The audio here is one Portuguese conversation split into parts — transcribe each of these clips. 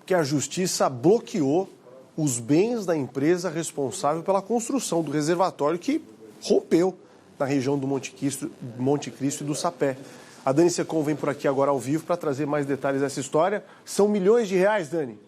que a Justiça bloqueou os bens da empresa responsável pela construção do reservatório que rompeu na região do Monte Cristo e do Sapé. A Dani Secom vem por aqui agora ao vivo para trazer mais detalhes dessa história. São milhões de reais, Dani.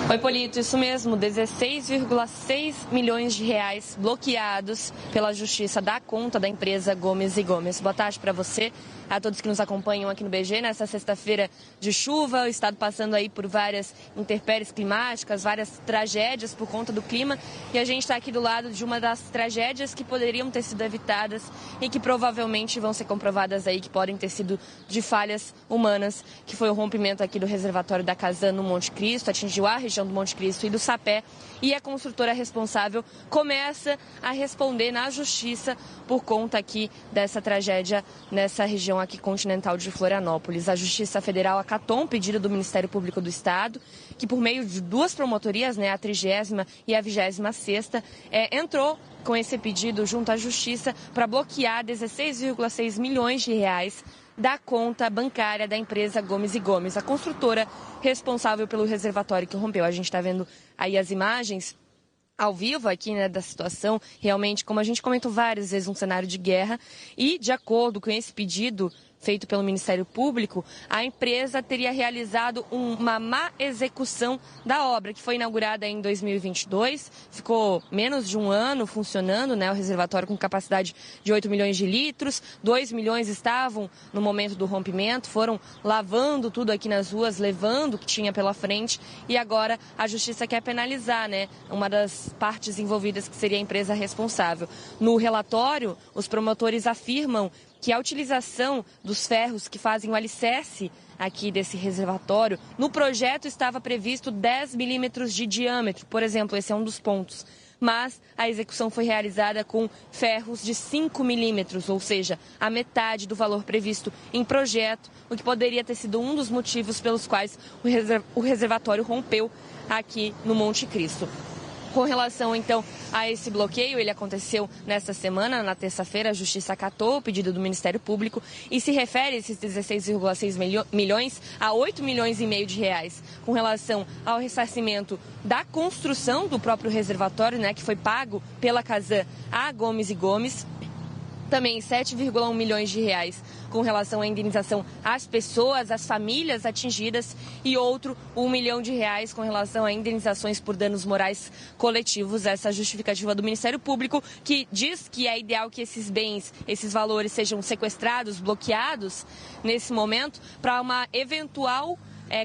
Oi, Polito, isso mesmo, 16,6 milhões de reais bloqueados pela Justiça da conta da empresa Gomes e Gomes. Boa tarde para você, a todos que nos acompanham aqui no BG. Nessa sexta-feira de chuva, o estado passando aí por várias intempéries climáticas, várias tragédias por conta do clima. E a gente está aqui do lado de uma das tragédias que poderiam ter sido evitadas e que provavelmente vão ser comprovadas aí que podem ter sido de falhas humanas, que foi o rompimento aqui do reservatório da Casan no Monte Cristo, atingiu a região do Monte Cristo e do Sapé, e a construtora responsável começa a responder na justiça por conta aqui dessa tragédia nessa região aqui continental de Florianópolis. A Justiça Federal acatou um pedido do Ministério Público do Estado, que por meio de duas promotorias, a 30ª e a 26ª, entrou com esse pedido junto à Justiça para bloquear 16,6 milhões de reais da conta bancária da empresa Gomes e Gomes, a construtora responsável pelo reservatório que rompeu. A gente está vendo aí as imagens ao vivo aqui, né, da situação. Realmente, como a gente comentou várias vezes, um cenário de guerra. E, de acordo com esse pedido feito pelo Ministério Público, a empresa teria realizado uma má execução da obra, que foi inaugurada em 2022, ficou menos de um ano funcionando, né, o reservatório com capacidade de 8 milhões de litros, 2 milhões estavam no momento do rompimento, foram lavando tudo aqui nas ruas, levando o que tinha pela frente, e agora a Justiça quer penalizar, né, uma das partes envolvidas, que seria a empresa responsável. No relatório, os promotores afirmam que a utilização dos ferros que fazem o alicerce aqui desse reservatório, no projeto estava previsto 10 milímetros de diâmetro, por exemplo, esse é um dos pontos. Mas a execução foi realizada com ferros de 5 milímetros, ou seja, a metade do valor previsto em projeto, o que poderia ter sido um dos motivos pelos quais o reservatório rompeu aqui no Monte Cristo. Com relação, então, a esse bloqueio, ele aconteceu nesta semana, na terça-feira, a Justiça acatou o pedido do Ministério Público e se refere esses 16,6 milhões a 8 milhões e meio de reais. Com relação ao ressarcimento da construção do próprio reservatório, né, que foi pago pela Casan a Gomes e Gomes, também 7,1 milhões de reais com relação à indenização às pessoas, às famílias atingidas, e outro 1 milhão de reais com relação a indenizações por danos morais coletivos. Essa justificativa do Ministério Público, que diz que é ideal que esses bens, esses valores sejam sequestrados, bloqueados nesse momento, para uma eventual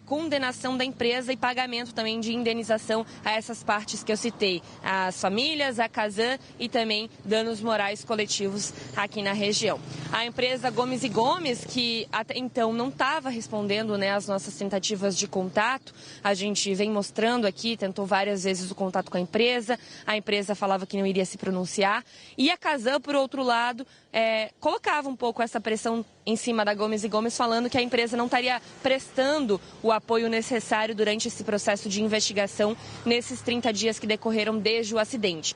condenação da empresa e pagamento também de indenização a essas partes que eu citei, as famílias, a Casan e também danos morais coletivos aqui na região. A empresa Gomes e Gomes, que até então não estava respondendo, né, às nossas tentativas de contato, a gente vem mostrando aqui, tentou várias vezes o contato com a empresa falava que não iria se pronunciar, e a Casan, por outro lado, colocava um pouco essa pressão em cima da Gomes e Gomes, falando que a empresa não estaria prestando o apoio necessário durante esse processo de investigação nesses 30 dias que decorreram desde o acidente.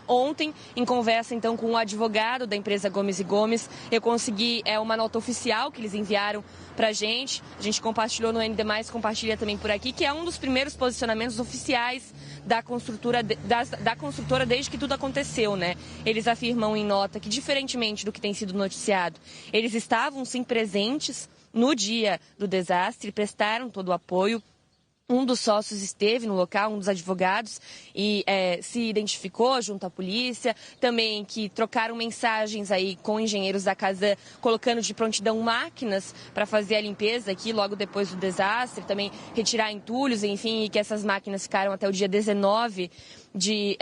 Ontem, em conversa então com o advogado da empresa Gomes e Gomes, eu consegui uma nota oficial que eles enviaram para a gente compartilhou no ND+, compartilha também por aqui, que é um dos primeiros posicionamentos oficiais da construtora desde que tudo aconteceu, né? Eles afirmam em nota que, diferentemente do que tem sido noticiado, eles estavam sim presentes no dia do desastre, prestaram todo o apoio. Um dos sócios esteve no local, um dos advogados, e se identificou junto à polícia. Também que trocaram mensagens aí com engenheiros da Casan, colocando de prontidão máquinas para fazer a limpeza aqui logo depois do desastre. Também retirar entulhos, enfim, e que essas máquinas ficaram até o dia 19 de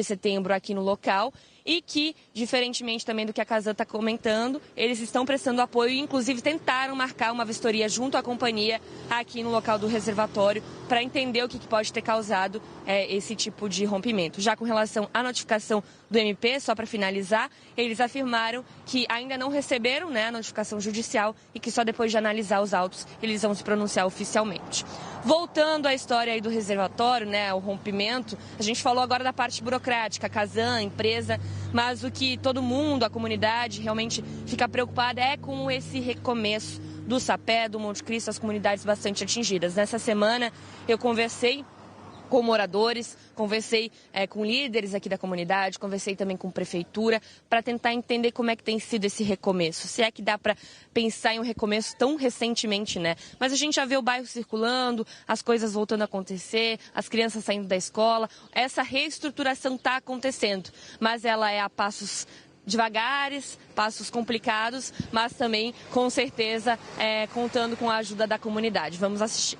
setembro aqui no local. E que, diferentemente também do que a Casan está comentando, eles estão prestando apoio e, inclusive, tentaram marcar uma vistoria junto à companhia aqui no local do reservatório para entender o que pode ter causado esse tipo de rompimento. Já com relação à notificação do MP, só para finalizar, eles afirmaram que ainda não receberam, né, a notificação judicial e que só depois de analisar os autos eles vão se pronunciar oficialmente. Voltando à história aí do reservatório, né, o rompimento, a gente falou agora da parte burocrática, a Casan, a empresa, mas o que todo mundo, a comunidade, realmente fica preocupada é com esse recomeço do Sapé, do Monte Cristo, as comunidades bastante atingidas. Nessa semana eu conversei com moradores, conversei com líderes aqui da comunidade, conversei também com a prefeitura para tentar entender como é que tem sido esse recomeço. Se é que dá para pensar em um recomeço tão recentemente, né? Mas a gente já vê o bairro circulando, as coisas voltando a acontecer, as crianças saindo da escola. Essa reestruturação está acontecendo, mas ela é a passos devagares, passos complicados, mas também, com certeza, contando com a ajuda da comunidade. Vamos assistir.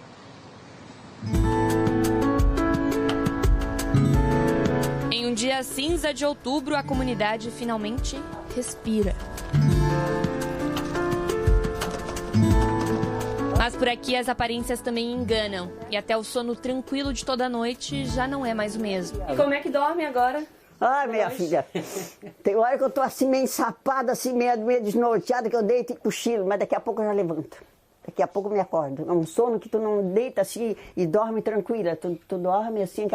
Em um dia cinza de outubro, a comunidade finalmente respira. Mas por aqui as aparências também enganam. E até o sono tranquilo de toda noite já não é mais o mesmo. E como é que dorme agora? Ai, minha filha, tem hora que eu tô assim meio ensapada, assim meio desnorteada, que eu deito e cochilo, mas daqui a pouco eu já levanto. Daqui a pouco eu me acordo. É um sono que tu não deita assim e dorme tranquila. Tu dorme assim,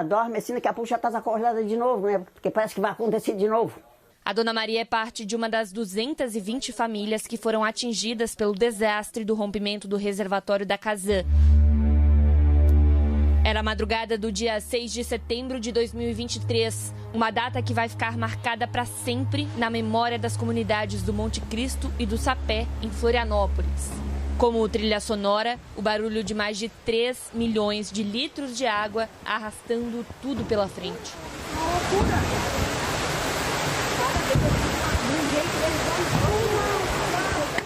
dorme assim, daqui a pouco já estás acordada de novo, né? Porque parece que vai acontecer de novo. A Dona Maria é parte de uma das 220 famílias que foram atingidas pelo desastre do rompimento do reservatório da Kazan. Era a madrugada do dia 6 de setembro de 2023, uma data que vai ficar marcada para sempre na memória das comunidades do Monte Cristo e do Sapé, em Florianópolis. Como trilha sonora, o barulho de mais de 3 milhões de litros de água arrastando tudo pela frente.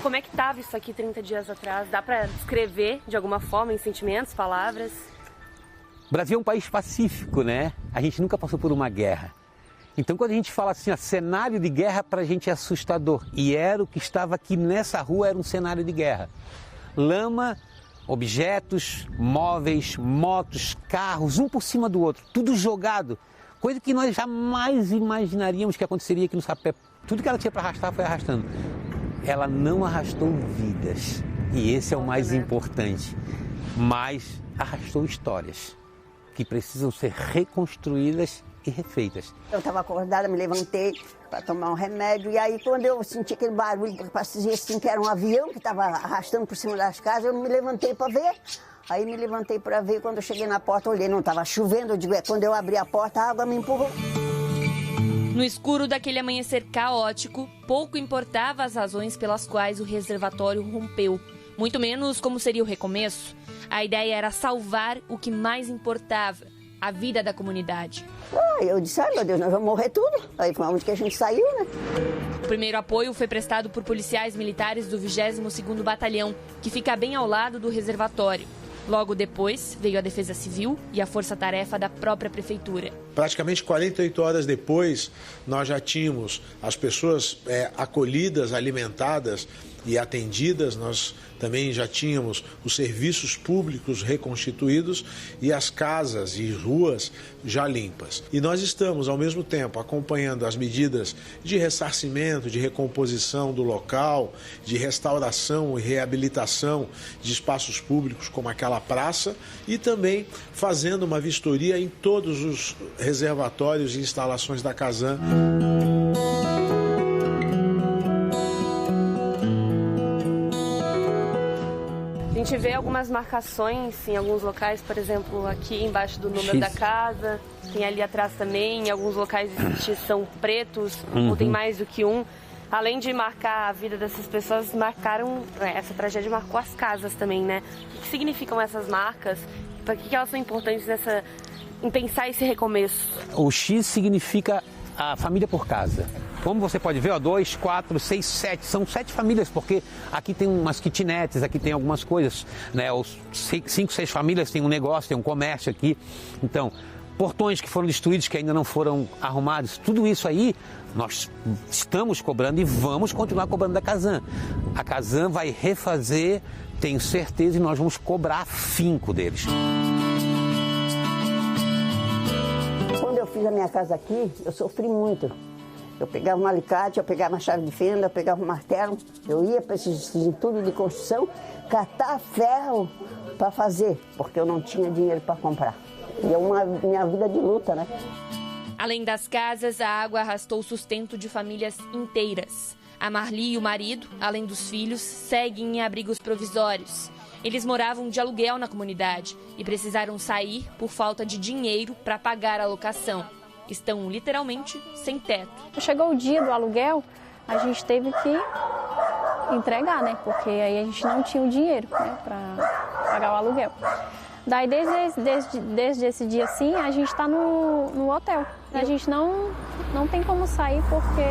Como é que estava isso aqui 30 dias atrás? Dá para descrever de alguma forma em sentimentos, palavras? O Brasil é um país pacífico, né? A gente nunca passou por uma guerra. Então, quando a gente fala assim, cenário de guerra, para a gente é assustador. E era o que estava aqui nessa rua, era um cenário de guerra. Lama, objetos, móveis, motos, carros, um por cima do outro, tudo jogado. Coisa que nós jamais imaginaríamos que aconteceria aqui no Sapé. Tudo que ela tinha para arrastar foi arrastando. Ela não arrastou vidas. E esse é o mais importante. Mas arrastou histórias que precisam ser reconstruídas e refeitas. Eu estava acordada, me levantei para tomar um remédio e aí quando eu senti aquele barulho, parecia assim que era um avião que estava arrastando por cima das casas, eu me levantei para ver. Aí me levantei para ver, quando eu cheguei na porta, olhei, não estava chovendo, eu digo, quando eu abri a porta, a água me empurrou. No escuro daquele amanhecer caótico, pouco importava as razões pelas quais o reservatório rompeu, muito menos como seria o recomeço. A ideia era salvar o que mais importava, a vida da comunidade. Eu disse, meu Deus, nós vamos morrer tudo. Aí foi onde que a gente saiu, né? O primeiro apoio foi prestado por policiais militares do 22º Batalhão, que fica bem ao lado do reservatório. Logo depois, veio a Defesa Civil e a força-tarefa da própria prefeitura. Praticamente 48 horas depois, nós já tínhamos as pessoas acolhidas, alimentadas e atendidas. Nós também já tínhamos os serviços públicos reconstituídos e as casas e ruas já limpas. E nós estamos, ao mesmo tempo, acompanhando as medidas de ressarcimento, de recomposição do local, de restauração e reabilitação de espaços públicos como aquela praça e também fazendo uma vistoria em todos os reservatórios e instalações da Kazan. A gente vê algumas marcações em alguns locais, por exemplo, aqui embaixo do número da casa, tem ali atrás também, em alguns locais são pretos, ou tem mais do que um. Além de marcar a vida dessas pessoas, essa tragédia marcou as casas também, né? O que significam essas marcas? Para que elas são importantes em pensar esse recomeço? O X significa a família por casa. Como você pode ver, 2, 4, 6, 7, são 7 famílias, porque aqui tem umas kitnets, aqui tem algumas coisas, né? 5, 6 famílias tem um negócio, tem um comércio aqui. Então, portões que foram destruídos, que ainda não foram arrumados, tudo isso aí nós estamos cobrando e vamos continuar cobrando da Kazan. A Kazan vai refazer, tenho certeza, e nós vamos cobrar afinco deles. Quando eu fiz a minha casa aqui, eu sofri muito. Eu pegava um alicate, eu pegava uma chave de fenda, eu pegava um martelo, eu ia para esses entulhos de construção, catar ferro para fazer, porque eu não tinha dinheiro para comprar. E é minha vida de luta, né? Além das casas, a água arrastou o sustento de famílias inteiras. A Marli e o marido, além dos filhos, seguem em abrigos provisórios. Eles moravam de aluguel na comunidade e precisaram sair por falta de dinheiro para pagar a locação. Estão literalmente sem teto. Chegou o dia do aluguel, a gente teve que entregar, né? Porque aí a gente não tinha o dinheiro, né, para pagar o aluguel. Daí desde esse dia assim, a gente está no hotel. A gente não tem como sair porque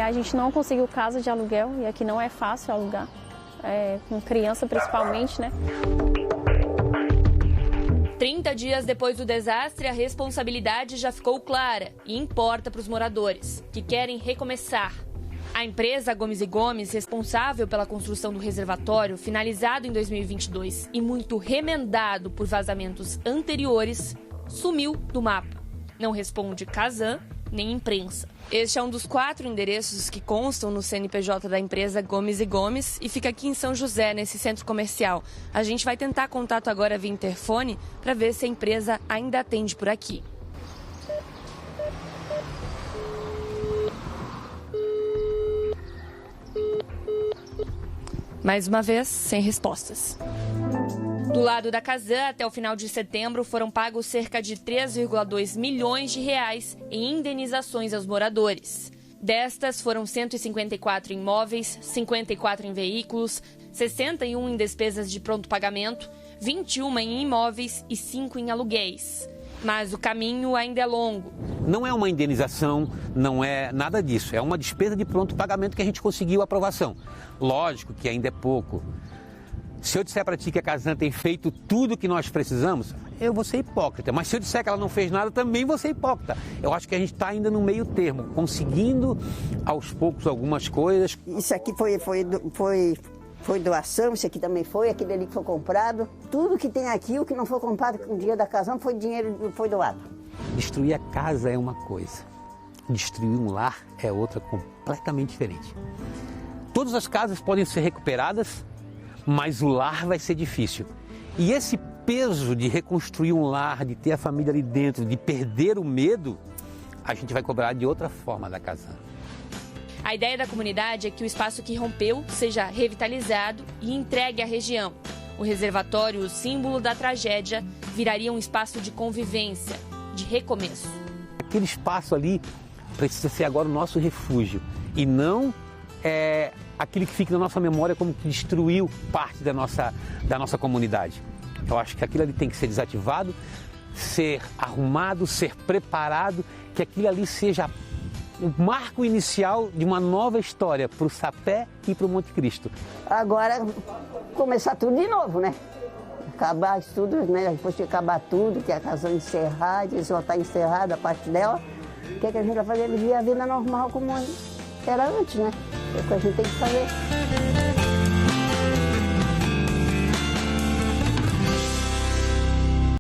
a gente não conseguiu casa de aluguel e aqui não é fácil alugar, com criança principalmente, né? 30 dias depois do desastre, a responsabilidade já ficou clara e importa para os moradores, que querem recomeçar. A empresa Gomes & Gomes, responsável pela construção do reservatório, finalizado em 2022 e muito remendado por vazamentos anteriores, sumiu do mapa. Não responde Casan nem imprensa. Este é um dos 4 endereços que constam no CNPJ da empresa Gomes & Gomes e fica aqui em São José, nesse centro comercial. A gente vai tentar contato agora via interfone para ver se a empresa ainda atende por aqui. Mais uma vez, sem respostas. Do lado da Casan, até o final de setembro, foram pagos cerca de 3,2 milhões de reais em indenizações aos moradores. Destas, foram 154 em imóveis, 54 em veículos, 61 em despesas de pronto pagamento, 21 em imóveis e 5 em aluguéis. Mas o caminho ainda é longo. Não é uma indenização, não é nada disso. É uma despesa de pronto pagamento que a gente conseguiu aprovação. Lógico que ainda é pouco. Se eu disser para ti que a Casan tem feito tudo o que nós precisamos, eu vou ser hipócrita. Mas se eu disser que ela não fez nada, também vou ser hipócrita. Eu acho que a gente está ainda no meio termo, conseguindo aos poucos algumas coisas. Isso aqui foi doação, isso aqui também foi, aquele ali que foi comprado. Tudo que tem aqui, o que não foi comprado com o dinheiro da Casan, foi dinheiro, foi doado. Destruir a casa é uma coisa, destruir um lar é outra completamente diferente. Todas as casas podem ser recuperadas, mas o lar vai ser difícil. E esse peso de reconstruir um lar, de ter a família ali dentro, de perder o medo, a gente vai cobrar de outra forma da Casan. A ideia da comunidade é que o espaço que rompeu seja revitalizado e entregue à região. O reservatório, o símbolo da tragédia, viraria um espaço de convivência, de recomeço. Aquele espaço ali precisa ser agora o nosso refúgio e não aquele que fica na nossa memória como que destruiu parte da nossa comunidade. Eu acho que aquilo ali tem que ser desativado, ser arrumado, ser preparado, que aquilo ali seja o marco inicial de uma nova história para o Sapé e para o Monte Cristo. Agora, começar tudo de novo, né? Acabar isso tudo, né? Depois de acabar tudo, que a Casan encerrar, eles vão estar encerrada a parte dela, o que a gente vai fazer? Viver a vida normal como era antes, né? É o que a gente tem que fazer.